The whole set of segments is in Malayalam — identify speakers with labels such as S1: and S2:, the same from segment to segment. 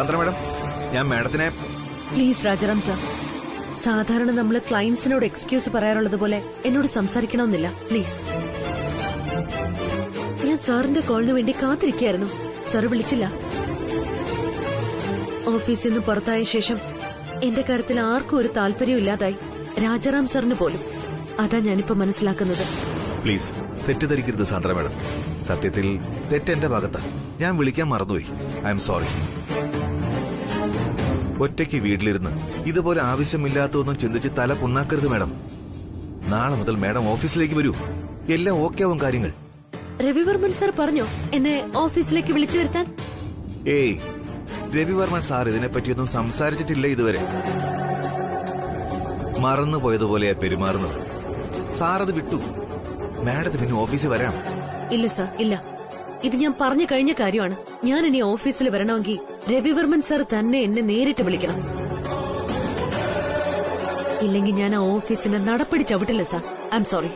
S1: സാന്ദ്ര മാഡം, ഞാൻ മാഡത്തിനെ...
S2: പ്ലീസ് രാജാറാം സാർ, സാധാരണ നമ്മൾ ക്ലയന്റ്സിനോട് എക്സ്ക്യൂസ് പറയാറുള്ളത് പോലെ എന്നോട് സംസാരിക്കണമെന്നില്ല, പ്ലീസ്. ഞാൻ സാറിന്റെ കോളിന് വേണ്ടി കാത്തിരിക്കുകയായിരുന്നു. സാർ വിളിച്ചില്ല. ഓഫീസിൽ നിന്ന് പുറത്തായ ശേഷം എന്റെ കാര്യത്തിൽ ആർക്കും ഒരു താല്പര്യം ഇല്ലാതായി, രാജാറാം സാറിന് പോലും. അതാ ഞാനിപ്പോ മനസ്സിലാക്കുന്നത്.
S1: പ്ലീസ് തെറ്റിദ്ധരിക്കരുത് സാന്ദ്ര മാഡം. സത്യത്തിൽ തെറ്റെന്റെ ഭാഗത്താ. ഞാൻ വിളിക്കാൻ മറന്നുപോയി. I am sorry. ഒറ്റയ്ക്ക് വീട്ടിലിരുന്ന് ഇതുപോലെ ആവശ്യമില്ലാത്തതൊന്നും ചിന്തിച്ച് തല പുണ്ണാക്കരുത് മാഡം. നാളെ മുതൽ മാഡം ഓഫീസിലേക്ക് വരൂ. എല്ലാം ഓക്കെ ആവും കാര്യങ്ങൾ.
S2: രവിവർമ്മൻ സാർ പറഞ്ഞോ എന്നെ ഓഫീസിലേക്ക് വിളിച്ചു വരുത്താൻ?
S1: ഏയ്, രവിവർമ്മൻ സാർ ഇതിനെപ്പറ്റിയൊന്നും സംസാരിച്ചിട്ടില്ല ഇതുവരെ. മറന്നുപോയതുപോലെയാ പെരുമാറുന്നത്. സാർ അത് വിട്ടു. മാഡത്തിന് ഇനി ഓഫീസിൽ വരാം.
S2: ഇല്ല സാർ, ഇല്ല. ഇത് ഞാൻ പറഞ്ഞു കഴിഞ്ഞ കാര്യമാണ്. ഞാൻ ഇനി ഓഫീസിൽ വരണമെങ്കിൽ രവിവർമ്മൻ സാർ തന്നെ എന്നെ നേരിട്ട് വിളിക്കണം. ഇല്ലെങ്കിൽ ഞാൻ ആ ഓഫീസിന്റെ നടപടി ചവിട്ടില്ല സാർ. I am sorry.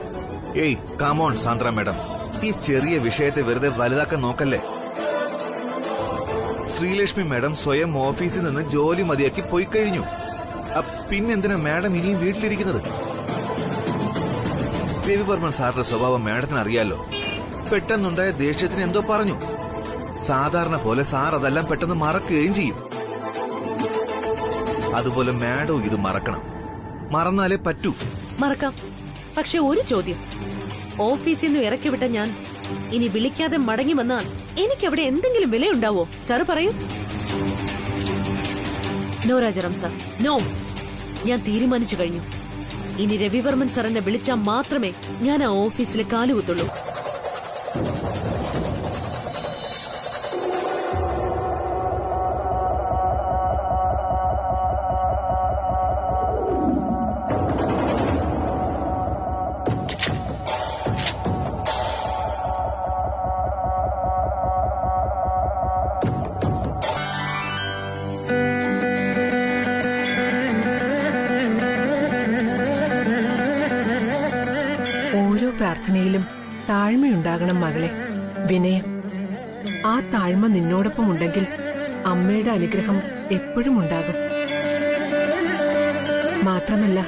S1: ഏയ് കമോൺ സാന്ദ്ര മാഡം, ഈ ചെറിയ വിഷയത്തെ വെറുതെ വലുതാക്കാൻ നോക്കല്ലേ. ശ്രീലക്ഷ്മി മാഡം സ്വയം ഓഫീസിൽ നിന്ന് ജോലി മതിയാക്കി പോയി കഴിഞ്ഞു. പിന്നെന്തിനാ മാഡം ഇനിയും വീട്ടിലിരിക്കുന്നത്? രവിവർമ്മൻ സാറിന്റെ സ്വഭാവം മാഡത്തിന് അറിയാലോ. പെട്ടെന്നുണ്ടായ ദേഷ്യത്തിന് എന്തോ പറഞ്ഞു. സാധാരണ പോലെ സാർ അതെല്ലാം പെട്ടെന്ന് മറക്കുകയും ചെയ്യും. അതുപോലെ മാഡവും ഇത് മറക്കണം. മറന്നാലേ പറ്റൂ.
S2: മറക്കാം. പക്ഷെ ഒരു ചോദ്യം, ഓഫീസിൽ നിന്ന് ഇറക്കി വിട്ട ഞാൻ ഇനി വിളിക്കാതെ മടങ്ങി വന്നാൽ എനിക്കവിടെ എന്തെങ്കിലും വിലയുണ്ടാവോ? സാർ പറയൂ. No Rajaram sir, no. ഞാൻ തീരുമാനിച്ചു കഴിഞ്ഞു. ഇനി രവിവർമ്മൻ സാർ എന്നെ വിളിച്ചാൽ മാത്രമേ ഞാൻ ആ ഓഫീസിൽ കാലുകുത്തുള്ളൂ.
S3: പ്രാർത്ഥനയിലും താഴ്മയുണ്ടാകണം മകളെ, വിനയം. ആ താഴ്മ നിന്നോടൊപ്പം ഉണ്ടെങ്കിൽ അമ്മയുടെ അനുഗ്രഹം എപ്പോഴും ഉണ്ടാകും. മാത്രമല്ല,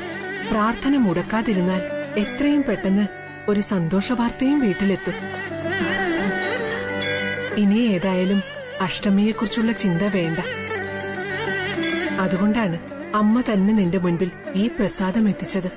S3: പ്രാർത്ഥന മുടക്കാതിരുന്നാൽ എത്രയും പെട്ടെന്ന് ഒരു സന്തോഷ വാർത്തയും വീട്ടിലെത്തും. ഇനി ഏതായാലും അഷ്ടമിയെക്കുറിച്ചുള്ള ചിന്ത വേണ്ട. അതുകൊണ്ടാണ് അമ്മ തന്നെ നിന്റെ മുൻപിൽ ഈ പ്രസാദം എത്തിച്ചത്.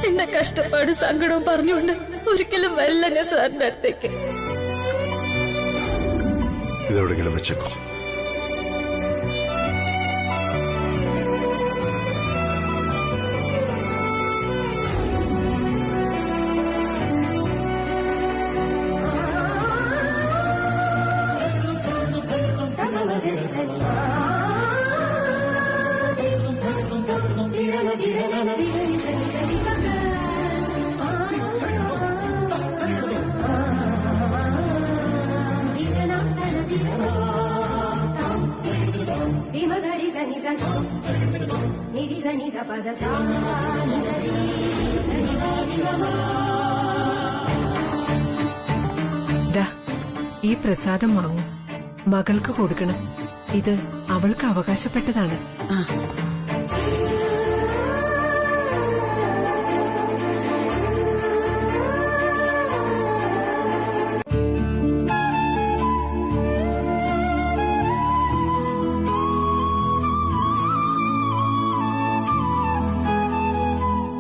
S2: എന്റെ കഷ്ടപ്പാട് സങ്കടവും പറഞ്ഞുകൊണ്ട് ഒരിക്കലും വരില്ല ഞാൻ സാറിന്റെ അടുത്തേക്ക്.
S4: ഇതെവിടെയെങ്കിലും വെച്ചേക്കോ.
S3: ഈ പ്രസാദം വാങ്ങൂ. മകൾക്ക് കൊടുക്കണം. ഇത് അവൾക്ക് അവകാശപ്പെട്ടതാണ്.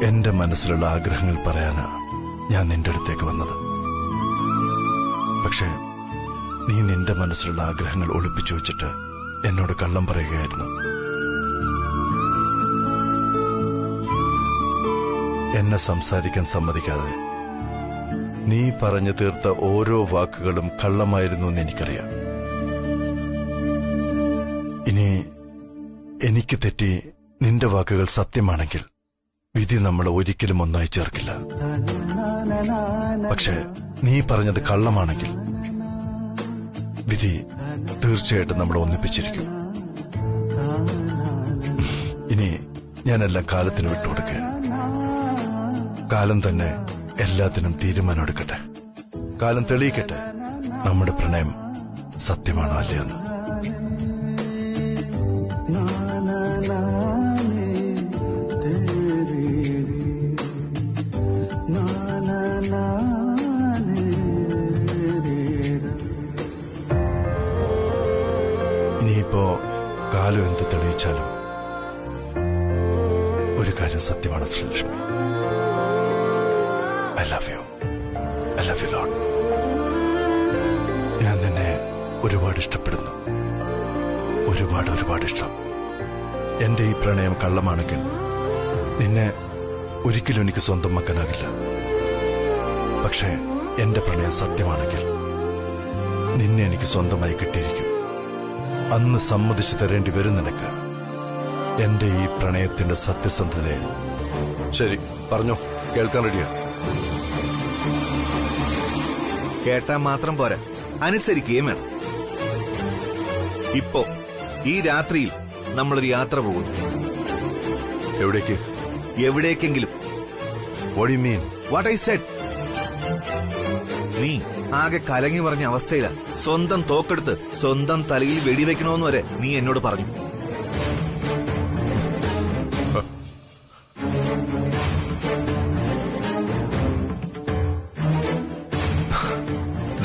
S4: എന്റെ മനസ്സിലുള്ള ആഗ്രഹങ്ങൾ പറയാനാ ഞാൻ നിന്റെ അടുത്തേക്ക് വന്നത്. പക്ഷേ നീ നിന്റെ മനസ്സിലുള്ള ആഗ്രഹങ്ങൾ ഒളിപ്പിച്ചു വെച്ചിട്ട് എന്നോട് കള്ളം പറയുകയായിരുന്നു. എന്നെ സംസാരിക്കാൻ സമ്മതിക്കാതെ നീ പറഞ്ഞു തീർത്ത ഓരോ വാക്കുകളും കള്ളമായിരുന്നു എന്ന് എനിക്കറിയാം. ഇനി എനിക്ക് തെറ്റി നിന്റെ വാക്കുകൾ സത്യമാണെങ്കിൽ വിധി നമ്മളെ ഒരിക്കലും ഒന്നായി ചേർക്കില്ല. പക്ഷെ നീ പറഞ്ഞത് കള്ളമാണെങ്കിൽ വിധി തീർച്ചയായിട്ടും നമ്മളെ ഒന്നിപ്പിച്ചിരിക്കും. ഇനി ഞാനെല്ലാം കാലത്തിന് വിട്ടുകൊടുക്കുകയാണ്. കാലം തന്നെ എല്ലാത്തിനും തീരുമാനമെടുക്കട്ടെ. കാലം തെളിയിക്കട്ടെ നമ്മുടെ പ്രണയം സത്യമാണോ അല്ലയെന്ന്. ഇനിയിപ്പോ കാലം എന്ത് തെളിയിച്ചാലും ഒരു കാര്യം സത്യമാണ് Sreelakshmi. I love you. I love you a lot. ഞാൻ നിന്നെ ഒരുപാട് ഇഷ്ടപ്പെടുന്നു. ഒരുപാട് ഇഷ്ടം. എന്റെ ഈ പ്രണയം കള്ളമാണെങ്കിൽ നിന്നെ ഒരിക്കലും എനിക്ക് സ്വന്തമാക്കാനാകില്ല. പക്ഷേ എന്റെ പ്രണയം സത്യമാണെങ്കിൽ നിന്നെ എനിക്ക് സ്വന്തമായി കിട്ടിയിരിക്കും. അന്ന് സമ്മതിച്ചു തരേണ്ടി വരും നിനക്ക് എന്റെ ഈ പ്രണയത്തിന്റെ സത്യസന്ധതയെ. ശരി, പറഞ്ഞോ, കേൾക്കാൻ റെഡിയാ.
S1: കേട്ടാ മാത്രം പോരാ, അനുസരിക്കുകയും വേണം. ഇപ്പോ ഈ രാത്രിയിൽ നമ്മളൊരു യാത്ര പോകുന്നു.
S4: എവിടേക്ക്?
S1: എവിടേക്കെങ്കിലും.
S4: What do you mean?
S1: What I said. നീ ആകെ കലങ്ങി പറഞ്ഞ അവസ്ഥയിലാ. സ്വന്തം തോക്കെടുത്ത് സ്വന്തം തലയിൽ വെടിവെക്കണമെന്ന് വരെ നീ എന്നോട് പറഞ്ഞു.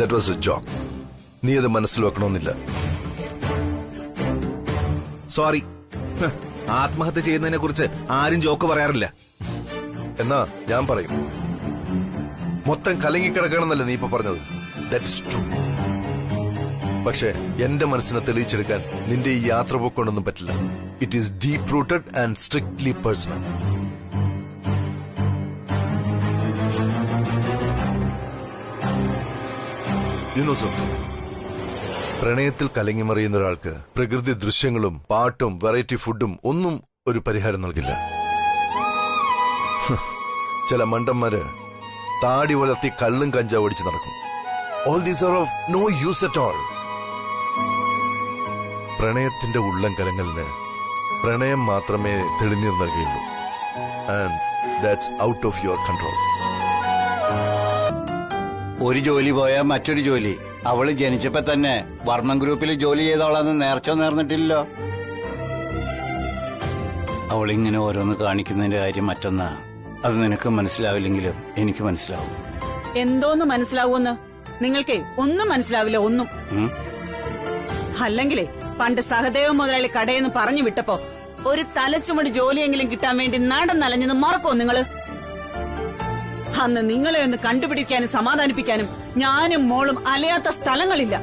S4: That was a joke. നീ അത് മനസ്സിൽ വെക്കണമെന്നില്ല.
S1: സോറി. ആത്മഹത്യ ചെയ്യുന്നതിനെ കുറിച്ച് ആരും ജോക്ക് പറയാറില്ല.
S4: എന്നാ ഞാൻ പറയും. മൊത്തം കലങ്ങിക്കിടക്കണമെന്നല്ലേ നീ ഇപ്പൊ പറഞ്ഞത്. That is true. പക്ഷേ എന്റെ മനസ്സിനെ തെളിയിച്ചെടുക്കാൻ നിന്റെ ഈ യാത്ര പോക്കൊണ്ടൊന്നും പറ്റില്ല. It is deep rooted and strictly personal. പ്രണയത്തിൽ കലങ്ങിമറിയുന്ന ഒരാൾക്ക് പ്രകൃതി ദൃശ്യങ്ങളും പാട്ടും വെറൈറ്റി ഫുഡും ഒന്നും ഒരു പരിഹാരം നൽകില്ല. ചില മണ്ടന്മാര് താടി വളർത്തി കള്ളും കഞ്ചാവ് ഓടിച്ച് നടക്കും. All these are of no use at all. പ്രണയത്തിന്റെ ഉള്ളം കലങ്ങലിന് പ്രണയം മാത്രമേ തെളിനീർ നൽകുകയുള്ളൂ. And that's out of your control.
S5: ഒരു ജോലി പോയാൽ മറ്റൊരു ജോലി. അവള് ജനിച്ചപ്പോ തന്നെ വർമ്മൻ ഗ്രൂപ്പിൽ ജോലി ചെയ്തോളാന്ന് നേർച്ചോ നേർന്നിട്ടില്ലല്ലോ. അവളിങ്ങനെ ഓരോന്ന് കാണിക്കുന്നതിന്റെ കാര്യം മറ്റൊന്നാ. അത് നിനക്ക് മനസ്സിലാവില്ലെങ്കിലും എനിക്ക് മനസ്സിലാവും.
S6: എന്തോന്ന് മനസ്സിലാവൂന്ന് നിങ്ങൾക്ക് ഒന്നും മനസ്സിലാവില്ല. ഒന്നും. അല്ലെങ്കിലേ പണ്ട് സഹദേവ മുതലാളി കടയെന്ന് പറഞ്ഞു വിട്ടപ്പോ ഒരു തലച്ചുമടി ജോലിയെങ്കിലും കിട്ടാൻ വേണ്ടി നാടൻ നലഞ്ഞെന്ന് മറക്കോ നിങ്ങള്? അന്ന് നിങ്ങളെ ഒന്ന് കണ്ടുപിടിക്കാനും സമാധാനിപ്പിക്കാനും ഞാനും മോളും അലയാത്ത സ്ഥലങ്ങളില്ല.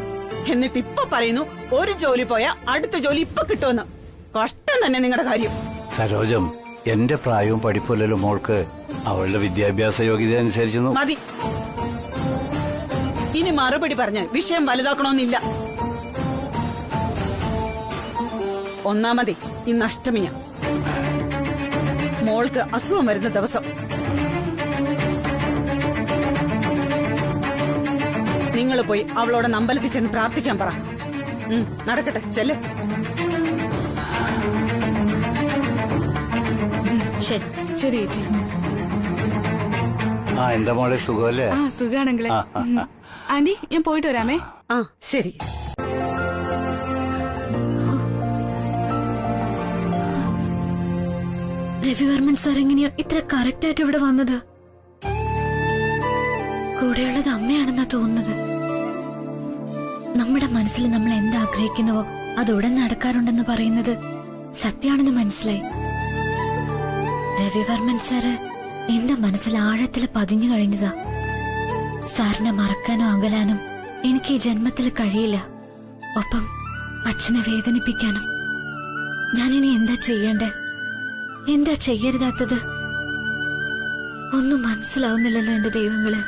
S6: എന്നിട്ട് ഇപ്പൊ പറയുന്നു ഒരു ജോലി പോയാ അടുത്ത ജോലി ഇപ്പൊ കിട്ടുമെന്ന്. കഷ്ടം തന്നെ നിങ്ങളുടെ കാര്യം.
S5: സരോജം, എന്റെ പ്രായവും പഠിപ്പല്ലല്ലോ മോൾക്ക്. അവളുടെ വിദ്യാഭ്യാസ യോഗ്യത അനുസരിച്ച്
S6: മതി. ഇനി മറുപടി പറഞ്ഞ് വിഷയം വലുതാക്കണമെന്നില്ല. ഒന്നാമതേ ഇന്ന് അഷ്ടമിയാ. മോൾക്ക് അസുഖം വരുന്ന ദിവസം. നിങ്ങൾ പോയി അവളോട് അമ്പലത്തിൽ ചെന്ന് പ്രാർത്ഥിക്കാൻ പറ. നടക്കട്ടെ, ചെല്ല്.
S7: ശരി ചേച്ചി.
S5: എന്താ മോളെ, സുഖമല്ലേ?
S7: സുഖാണെങ്കിലേ. ആന്റി, ഞാൻ പോയിട്ട് വരാമേ.
S6: ശരി.
S8: രവിവർമ്മൻ സാർ എങ്ങനെയോ ഇത്ര കറക്റ്റ് ആയിട്ട് ഇവിടെ വന്നത്? കൂടെയുള്ളത് അമ്മയാണെന്നാ തോന്നുന്നത്. നമ്മുടെ മനസ്സിൽ നമ്മൾ എന്താഗ്രഹിക്കുന്നുവോ അത് ഉടൻ നടക്കാറുണ്ടെന്ന് പറയുന്നത് സത്യമാണെന്ന് മനസ്സിലായി. രവിവർമ്മൻ സാറ് എന്റെ മനസ്സിൽ ആഴത്തിൽ പതിഞ്ഞു കഴിഞ്ഞതാ. സാറിനെ മറക്കാനോ അകലാനും എനിക്ക് ഈ ജന്മത്തിൽ കഴിയില്ല. ഒപ്പം അച്ഛനെ വേദനിപ്പിക്കാനും. ഞാനിനി എന്താ ചെയ്യേണ്ടേ? എന്താ ചെയ്യരുതാത്തത്? ഒന്നും മനസ്സിലാവുന്നില്ലല്ലോ എന്റെ ദൈവങ്ങളെ.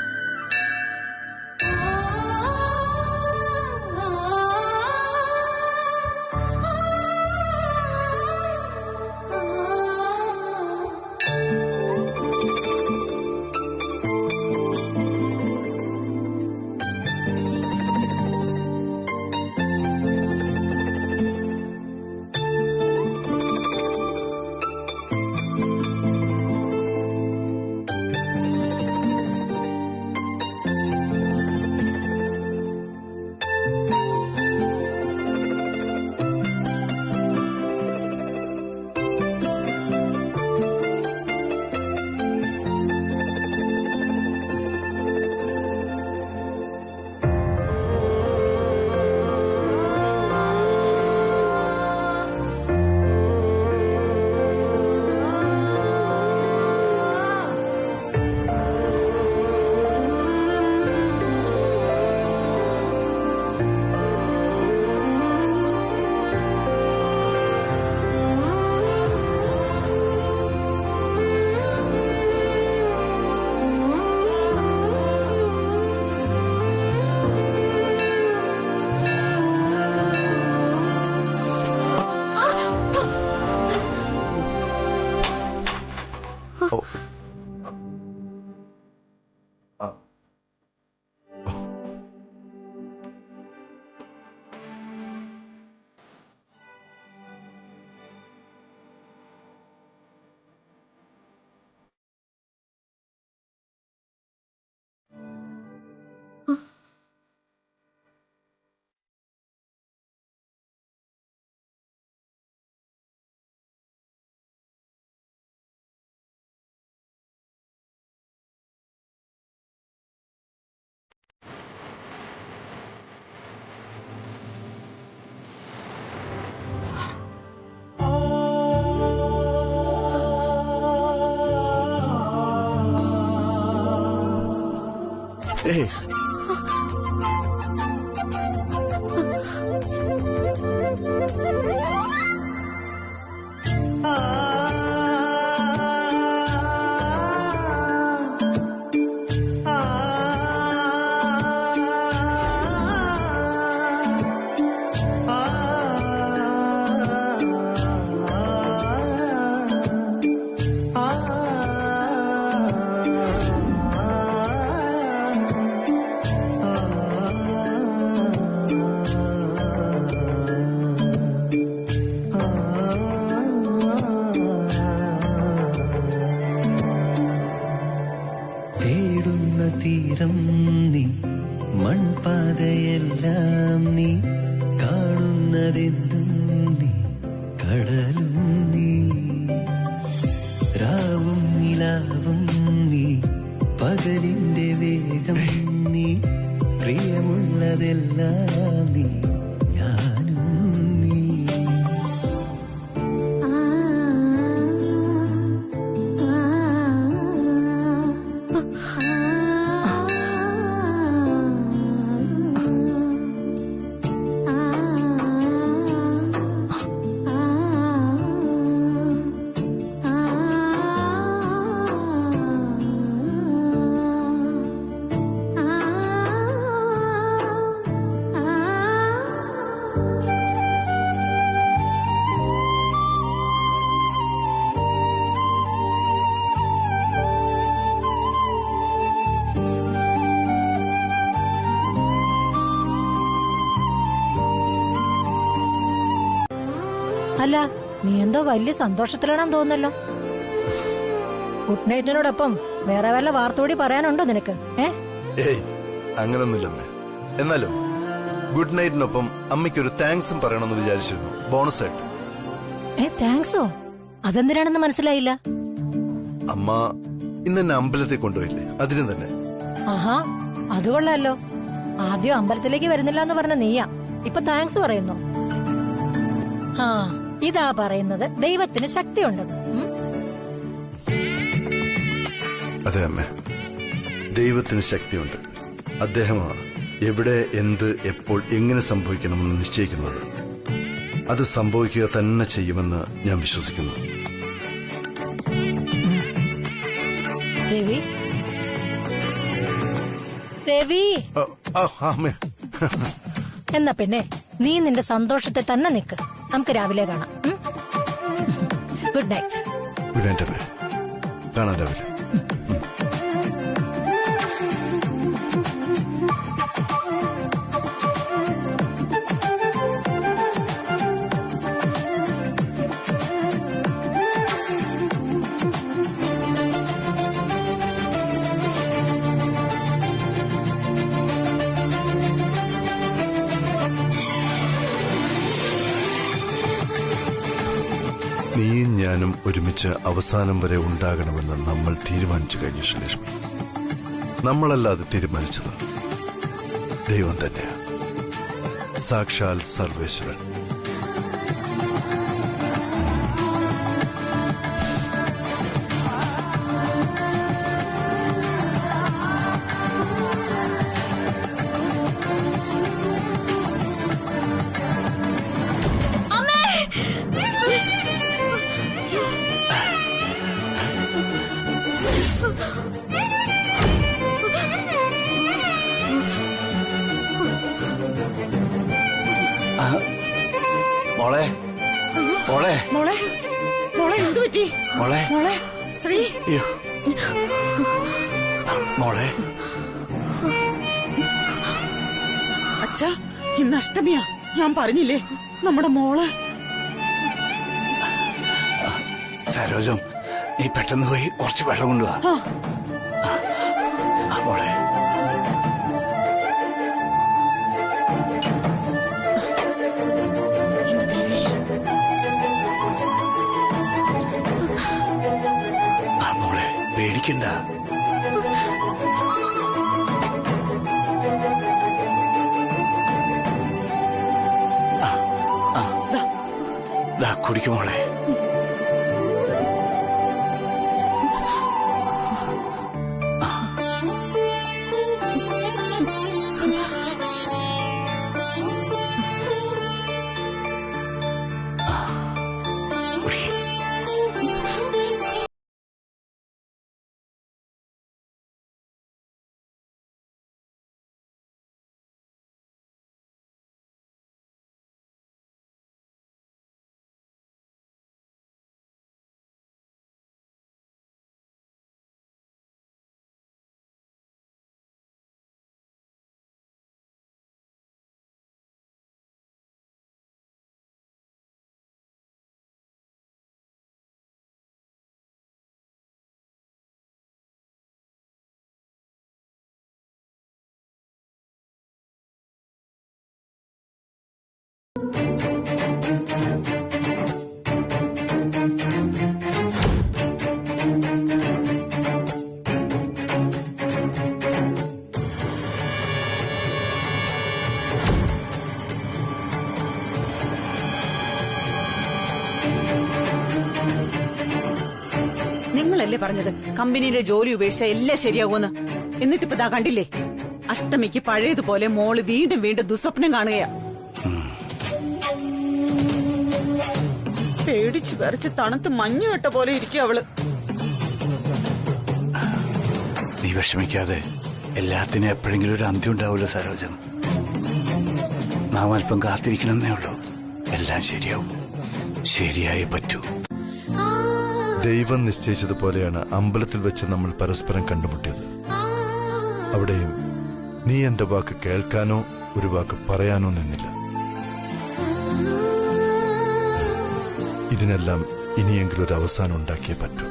S4: ഏയ്,
S9: തേടുന്ന തീരം നീ, മൺപാതയെല്ലാം നീ, കാണുന്നതെന്തും നീ, കടലും നീ, രാവും നിലാവും നീ, പകലിന്റെ വേഗം നീ, പ്രിയമുള്ളതെല്ലാം നീ, ഞാനും നീ.
S10: അല്ല, നീ എന്തോ വലിയ സന്തോഷത്തിലാണെന്ന് തോന്നുന്നല്ലോ. ഗുഡ് നൈറ്റിനോടൊപ്പം വേറെ വല്ല വാർത്ത കൂടി പറയാനുണ്ടോ നിനക്ക്?
S4: ഏയ്, അങ്ങനൊന്നുമില്ലമ്മേ. എന്നാലും ഗുഡ് നൈറ്റിനൊപ്പം അമ്മയ്ക്കൊരു താങ്ക്സും പറയണമെന്ന് വിചാരിച്ചിരുന്നു, ബോണസ് ആയിട്ട്.
S10: താങ്ക്സോ? അതെന്തിനാണെന്ന് മനസ്സിലായില്ല.
S4: അമ്മ ഇന്ന് എന്നെ അമ്പലത്തിൽ കൊണ്ടുപോയില്ലേ, അതിന് തന്നെ.
S10: ആഹാ, അത് കൊള്ളാലോ. ആദ്യം അമ്പലത്തിലേക്ക് വരുന്നില്ല എന്ന് പറഞ്ഞ നീയാ, ഇപ്പൊ താങ്ക്സ് പറയുന്നു. ആ, ഇതാ പറയുന്നത് ദൈവത്തിന് ശക്തിയുണ്ടെന്ന്.
S4: അതെ അമ്മേ, ദൈവത്തിന് ശക്തിയുണ്ട്. അദ്ദേഹമാണ് എവിടെ എന്ത് എപ്പോൾ എങ്ങനെ സംഭവിക്കണമെന്ന് നിശ്ചയിക്കുന്നത്. അത് സംഭവിക്കുക തന്നെ ചെയ്യുമെന്ന് ഞാൻ വിശ്വസിക്കുന്നു.
S10: രവി രവി
S4: അമ്മേ,
S10: എന്നാ പിന്നെ നീ നിന്റെ സന്തോഷത്തെ തന്നെ നിക്ക്. നമുക്ക് രാവിലെ കാണാം. Good night.
S4: ഗുഡ് നൈറ്റ് അമ്മേ, കാണാം രാവിലെ. നീയും ഞാനും ഒരുമിച്ച് അവസാനം വരെ ഉണ്ടാകണമെന്ന് നമ്മൾ തീരുമാനിച്ചു കഴിഞ്ഞു ശ്രീലക്ഷ്മി. നമ്മളല്ലാതെ തീരുമാനിച്ചത് ദൈവം തന്നെയാണ്, സാക്ഷാൽ സർവേശ്വരൻ.
S5: മോളെ മോളെ
S6: മോളെ മോളെ എന്തു പറ്റി?
S5: മോളെ
S6: മോളെ ശ്രീ,
S5: അയ്യോ മോളെ.
S6: അച്ഛാ, ഇന്ന് അഷ്ടമിയാ. ഞാൻ പറഞ്ഞില്ലേ നമ്മുടെ മോള്.
S5: സരോജം, നീ പെട്ടെന്ന് പോയി കുറച്ച് വെള്ളം കൊണ്ടുവാ. മോളെ പേടിക്കണ്ട. കുടിക്കും മോളെ.
S6: നിങ്ങളല്ലേ പറഞ്ഞത് കമ്പനിയിലെ ജോലി ഉപേക്ഷിച്ച എല്ലാം ശരിയാകുമെന്ന്? എന്നിട്ടിപ്പോ ഇതാ കണ്ടില്ലേ, അഷ്ടമിക്ക് പഴയതുപോലെ മോള് വീണ്ടും വീണ്ടും ദുസ്വപ്നം കാണുകയാ. പേടിച്ചു വിറച്ച് തണുത്ത് മഞ്ഞു വെട്ട പോലെ ഇരിക്കും അവള്.
S5: നീ വിഷമിക്കാതെ, എല്ലാത്തിനും എപ്പോഴെങ്കിലും ഒരു അന്ത്യം ഉണ്ടാവുമല്ലോ സരോജം. നാം അല്പം കാത്തിരിക്കണമെന്നേ ഉള്ളൂ. എല്ലാം ശരിയാവും, ശരിയായേ പറ്റൂ.
S4: ദൈവം നിശ്ചയിച്ചതുപോലെയാണ് അമ്പലത്തിൽ വെച്ച് നമ്മൾ പരസ്പരം കണ്ടുമുട്ടിയത്. അവിടെയും നീ എന്റെ വാക്ക് കേൾക്കാനോ ഒരു വാക്ക് പറയാനോ നിന്നില്ല. ഇതിനെല്ലാം ഇനിയെങ്കിലും ഒരു അവസാനം ഉണ്ടാക്കിയേ പറ്റൂ.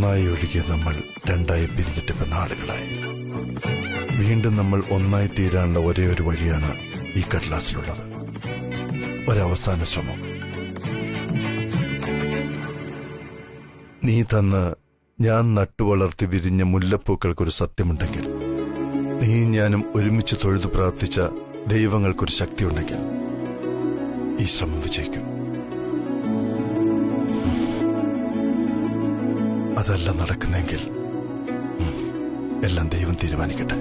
S4: ഒന്നായി ഒഴുകിയ നമ്മൾ രണ്ടായി പിരിഞ്ഞിട്ടിപ്പോ നാളുകളായി. വീണ്ടും നമ്മൾ ഒന്നായി തീരാനുള്ള ഒരേ ഒരു വഴിയാണ് ഈ കടലാസിലുള്ളത്. ഒരവസാന ശ്രമം. നീ തന്ന് ഞാൻ നട്ടുവളർത്തി വിരിഞ്ഞ മുല്ലപ്പൂക്കൾക്കൊരു സത്യമുണ്ടെങ്കിൽ, നീ ഞാനും ഒരുമിച്ച് തൊഴുതു പ്രാർത്ഥിച്ച ദൈവങ്ങൾക്കൊരു ശക്തിയുണ്ടെങ്കിൽ ഈ ശ്രമം വിജയിക്കും. അതല്ല നടക്കുന്നെങ്കിൽ എല്ലാം ദൈവം തീരുമാനിക്കട്ടെ.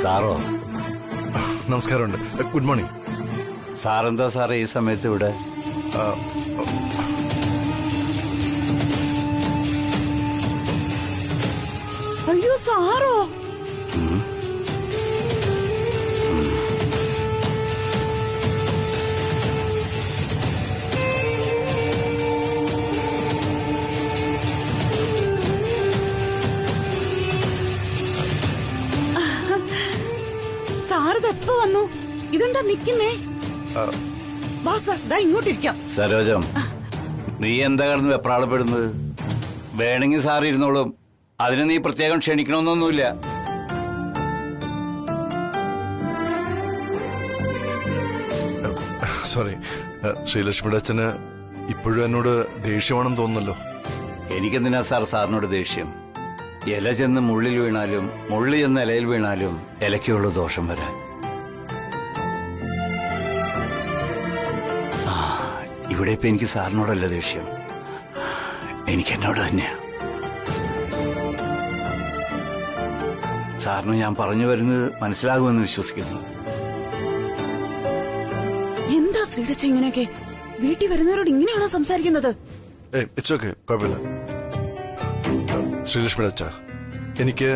S5: സാറോ?
S4: നമസ്കാരമുണ്ട്. Good morning.
S5: സാറെന്താ സാറേ ഈ സമയത്ത് ഇവിടെ?
S6: അയ്യോ സാറോ? സാറിതെപ്പോ വന്നു? ഇതെന്താ നിക്കുന്നേ? വാ സാർ, ദാ ഇങ്ങോട്ടിരിക്കാം.
S5: സരോജം, നീ എന്താ കിടന്ന് വെപ്രാളപ്പെടുന്നത്? വേണമെങ്കിൽ സാർ ഇരുന്നോളും. അതിന് നീ പ്രത്യേകം ക്ഷണിക്കണമെന്നൊന്നുമില്ല.
S4: സോറി, ശ്രീലക്ഷ്മിയുടെ അച്ഛന് ഇപ്പോഴും എന്നോട് ദേഷ്യമാണെന്ന് തോന്നുന്നല്ലോ.
S5: എനിക്കെന്തിനാ സാർ സാറിനോട് ദേഷ്യം? ഇല ചെന്ന് മുള്ളിൽ വീണാലും മുള്ളി ചെന്ന് ഇലയിൽ വീണാലും ഇലയ്ക്കുള്ള ദോഷം വരാൻ. ഇവിടെ ഇപ്പൊ എനിക്ക് സാറിനോടല്ല ദേഷ്യം, എനിക്ക് എന്നോട് തന്നെയാ. സാറിന് ഞാൻ പറഞ്ഞു വരുന്നത് മനസ്സിലാകുമെന്ന് വിശ്വസിക്കുന്നു.
S6: എന്താ ശ്രീടച്ച ഇങ്ങനെയൊക്കെ? വീട്ടിൽ വരുന്നവരോട് ഇങ്ങനെയാണോ സംസാരിക്കുന്നത്?
S4: ഇറ്റ്സ് ഓക്കെ, കുഴപ്പമില്ല. ശ്രീലക്ഷ്മിയുടെ അച്ഛ, എനിക്ക്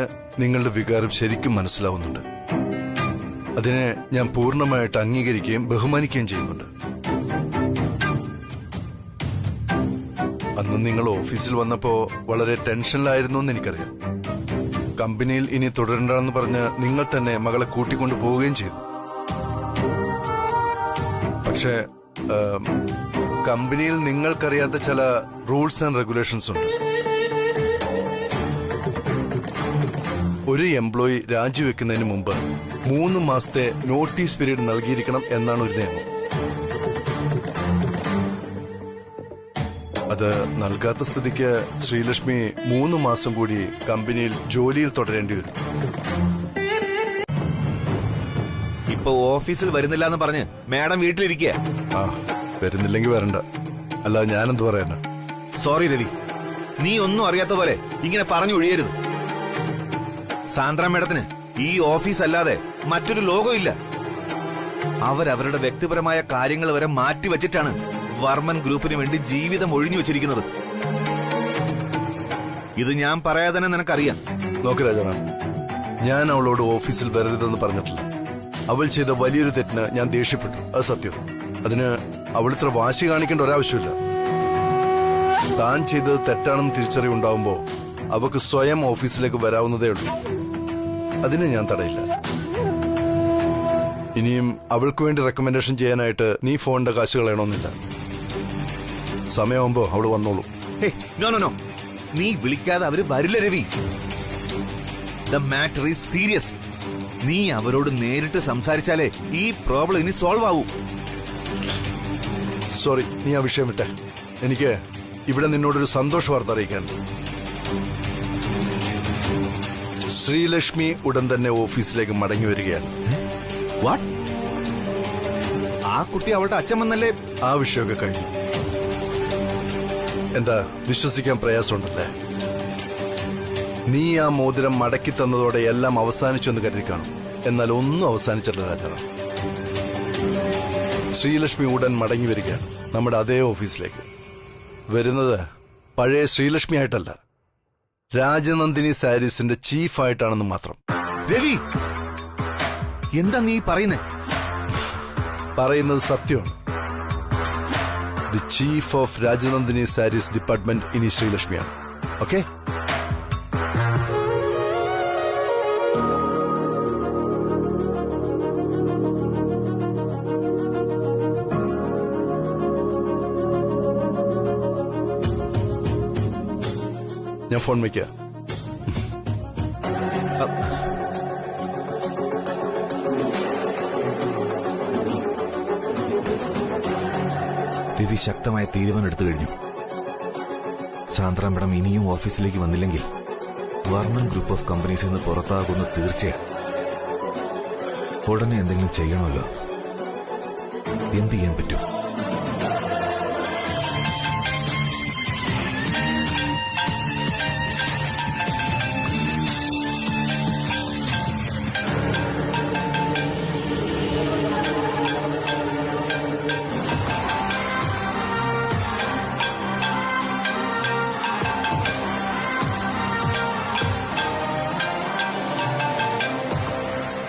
S4: നിങ്ങളുടെ വികാരം ശരിക്കും മനസ്സിലാവുന്നുണ്ട്. അതിനെ ഞാൻ പൂർണ്ണമായിട്ട് അംഗീകരിക്കുകയും ബഹുമാനിക്കുകയും ചെയ്യുന്നുണ്ട്. അന്ന് നിങ്ങൾ ഓഫീസിൽ വന്നപ്പോ വളരെ ടെൻഷനിലായിരുന്നു എന്ന് എനിക്കറിയാം. കമ്പനിയിൽ ഇനി തുടരണ്ടെന്ന് പറഞ്ഞ് നിങ്ങൾ തന്നെ മകളെ കൂട്ടിക്കൊണ്ടു പോവുകയും ചെയ്തു. പക്ഷേ കമ്പനിയിൽ നിങ്ങൾക്കറിയാത്ത ചില റൂൾസ് ആൻഡ് റെഗുലേഷൻസ് ഉണ്ട്. ഒരു എംപ്ലോയി രാജിവെക്കുന്നതിന് മുമ്പ് 3 മാസത്തെ നോട്ടീസ് പീരീഡ് നൽകിയിരിക്കണം എന്നാണ് ഒരു നിയമം. അത് നൽകാത്ത സ്ഥിതിക്ക് ശ്രീലക്ഷ്മി 3 മാസം കൂടി കമ്പനിയിൽ ജോലിയിൽ തുടരേണ്ടി വരും.
S1: ഇപ്പൊ ഓഫീസിൽ വരുന്നില്ല എന്ന് പറഞ്ഞ് മാഡം വീട്ടിലിരിക്കുക.
S4: വരുന്നില്ലെങ്കിൽ വരണ്ട, അല്ലാതെ ഞാനെന്ത് പറയാനാ?
S1: സോറി രവി, നീ ഒന്നും അറിയാത്ത പോലെ ഇങ്ങനെ പറഞ്ഞു ഒഴിയരുത്. സാന്ദ്ര മേഡത്തിന് ഈ ഓഫീസ് അല്ലാതെ മറ്റൊരു ലോകമില്ല. അവരവരുടെ വ്യക്തിപരമായ കാര്യങ്ങൾ വരെ മാറ്റിവെച്ചിട്ടാണ് വർമ്മൻ ഗ്രൂപ്പിന് വേണ്ടി ജീവിതം ഒഴിഞ്ഞു വെച്ചിരിക്കുന്നത്. ഇത് ഞാൻ പറയാതെ തന്നെ നിനക്കറിയാം.
S4: നോക്ക് രാജാ, ഞാൻ അവളോട് ഓഫീസിൽ വരരുതെന്ന് പറഞ്ഞിട്ടില്ല. അവൾ ചെയ്ത വലിയൊരു തെറ്റിന് ഞാൻ ദേഷ്യപ്പെട്ടു, അത് സത്യം. അതിന് അവൾ ഇത്ര വാശി കാണിക്കേണ്ട ഒരാവശ്യമില്ല. താൻ ചെയ്തത് തെറ്റാണെന്ന് തിരിച്ചറിവുണ്ടാവുമ്പോ അവക്ക് സ്വയം ഓഫീസിലേക്ക് വരാവുന്നതേ ഉള്ളൂ. അതിന് ഞാൻ തടയില്ല. ഇനിയും അവൾക്ക് വേണ്ടി റെക്കമെൻഡേഷൻ ചെയ്യാനായിട്ട് നീ ഫോണിന്റെ കാശ് കളയണമെന്നില്ല. സമയമാകുമ്പോ അവള് വന്നോളൂ.
S1: നോ, നീ വിളിക്കാതെ അവര് വരില്ല Ravi. The matter is serious. നീ അവരോട് നേരിട്ട് സംസാരിച്ചാലേ ഈ പ്രോബ്ലം ഇനി സോൾവ് ആവൂ.
S4: സോറി, നീ ആ വിഷയം വിട്ടെ. എനിക്ക് ഇവിടെ നിന്നോടൊരു സന്തോഷ വാർത്ത അറിയിക്കാനുണ്ട്. ശ്രീലക്ഷ്മി ഉടൻ തന്നെ ഓഫീസിലേക്ക് മടങ്ങി വരികയാണ്.
S1: വാട്ട്? ആ കുട്ടി അവളുടെ അച്ഛൻ വന്നല്ലേ?
S4: ആ വിഷയമൊക്കെ കഴിഞ്ഞു. എന്താ, വിശ്വസിക്കാൻ പ്രയാസമുണ്ടല്ലേ? നീ ആ മോതിരം മടക്കി തന്നതോടെ എല്ലാം അവസാനിച്ചു എന്ന് കരുതി കാണും. എന്നാൽ ഒന്നും അവസാനിച്ചിട്ടില്ല രാജാറാം. ശ്രീലക്ഷ്മി ഉടൻ മടങ്ങി വരികയാണ് നമ്മുടെ അതേ ഓഫീസിലേക്ക്. വരുന്നത് പഴയ ശ്രീലക്ഷ്മി ആയിട്ടല്ല, രാജനന്ദിനി സാരീസിന്റെ ചീഫായിട്ടാണെന്ന് മാത്രം.
S1: രവി, എന്താ നീ പറയുന്നേ?
S4: പറയുന്നത് സത്യമാണ്. The chief of Rajanandini sarees department ഇനി ശ്രീലക്ഷ്മിയാണ്. ഓക്കെ? ഞാൻ ഫോൺ വയ്ക്കാം.
S1: രവി ശക്തമായ തീരുമാനം എടുത്തു കഴിഞ്ഞു. സാന്ദ്ര മാഡം ഇനിയും ഓഫീസിലേക്ക് വന്നില്ലെങ്കിൽ വർമ്മൻ ഗ്രൂപ്പ് ഓഫ് കമ്പനീസിൽ നിന്ന് പുറത്താകുന്ന തീർച്ചയാണ്. ഉടനെ എന്തെങ്കിലും ചെയ്യണമല്ലോ. എന്ത് ചെയ്യാൻ പറ്റും?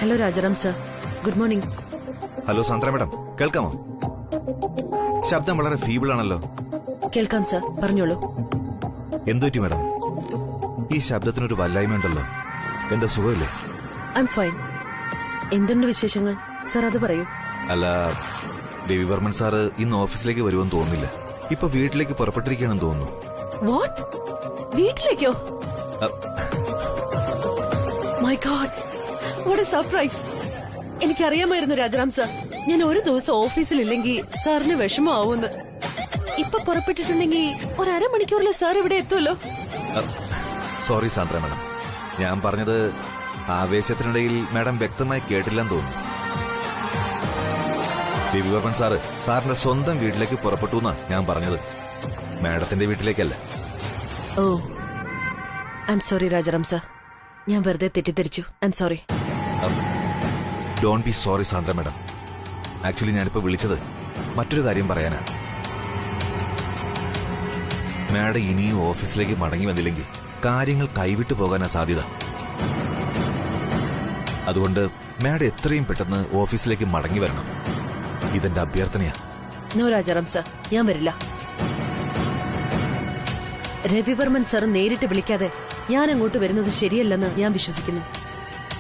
S2: Hello Rajaram sir, good morning.
S1: Hello Sandra madam, കേൾക്കാമോ? ശബ്ദം വളരെ ഫീബിൾ ആണല്ലോ.
S2: കേൾക്കാം സർ, പറഞ്ഞോളൂ.
S1: എന്തുപറ്റി മാഡം? ഈ ശബ്ദത്തിനൊരു വല്ലായ്മ ഉണ്ടല്ലോ. എന്താ, സുഖമില്ലേ?
S2: I am fine. എന്തുണ്ട് വിശേഷങ്ങൾ സർ, അത് പറയൂ.
S1: അല്ല, രവിവർമ്മൻ സാറ് ഇന്ന് ഓഫീസിലേക്ക് വരുമെന്ന് തോന്നുന്നില്ല. ഇപ്പൊ വീട്ടിലേക്ക് പുറപ്പെട്ടിരിക്കുകയാണെന്ന് തോന്നുന്നു.
S2: വാട്ട്? വീട്ടിലേക്കോ? My god, what a surprise. എനിക്കറിയാമായിരുന്നു രാജാറാം സർ, ഞാൻ ഒരു ദിവസം ഓഫീസിലില്ലെങ്കിൽ സാറിന് വിഷമമാവുമെന്ന്. ഇപ്പൊ പുറപ്പെട്ടിട്ടുണ്ടെങ്കിൽ ഒരു അരമണിക്കൂറിൽ സാർ ഇവിടെ എത്തുമല്ലോ.
S1: സോറി സാന്ദ്ര മാഡം, ഞാൻ പറഞ്ഞത് ആവേശത്തിനിടയിൽ മാഡം വ്യക്തമായി കേട്ടില്ലെന്ന് തോന്നുന്നു. രവിവർമ്മൻ സാറ് സാറിന്റെ സ്വന്തം വീട്ടിലേക്ക് പുറപ്പെട്ടു എന്നാ ഞാൻ പറഞ്ഞത്, മാഡത്തിന്റെ വീട്ടിലേക്കല്ല.
S2: Oh, I'm sorry Rajaram sir, ഞാൻ വെറുതെ തെറ്റിദ്ധരിച്ചു. I'm sorry.
S1: Don't be sorry Sandra madam. Actually ഞാനിപ്പോ വിളിച്ചത് മറ്റൊരു കാര്യം പറയാനാ. മാഡം ഇനിയും ഓഫീസിലേക്ക് മടങ്ങി വന്നില്ലെങ്കിൽ കാര്യങ്ങൾ കൈവിട്ടു പോകാനാ സാധ്യത. അതുകൊണ്ട് മാഡം എത്രയും പെട്ടെന്ന് ഓഫീസിലേക്ക് മടങ്ങി വരണം. ഇതെന്റെ അഭ്യർത്ഥനയാ.
S2: നോ രാജാറാം സർ, ഞാൻ വരില്ല. രവിവർമ്മൻ സർ നേരിട്ട് വിളിക്കാതെ ഞാൻ അങ്ങോട്ട് വരുന്നത് ശരിയല്ലെന്ന് ഞാൻ വിശ്വസിക്കുന്നു.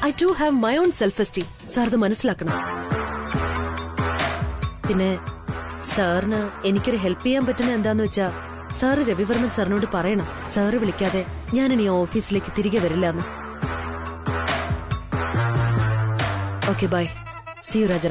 S2: I too have my own self esteem. Sir അത് മനസ്സിലാക്കണം. പിന്നെ സാറിന് എനിക്കൊരു ഹെൽപ്പ് ചെയ്യാൻ പറ്റുന്ന എന്താന്ന് വെച്ചാ, സാറ് രവിവർമ്മൻ സാറിനോട് പറയണം, സാറ് വിളിക്കാതെ ഞാനിനി ഓഫീസിലേക്ക് തിരികെ വരില്ല എന്ന്. Okay, bye. See you Raja.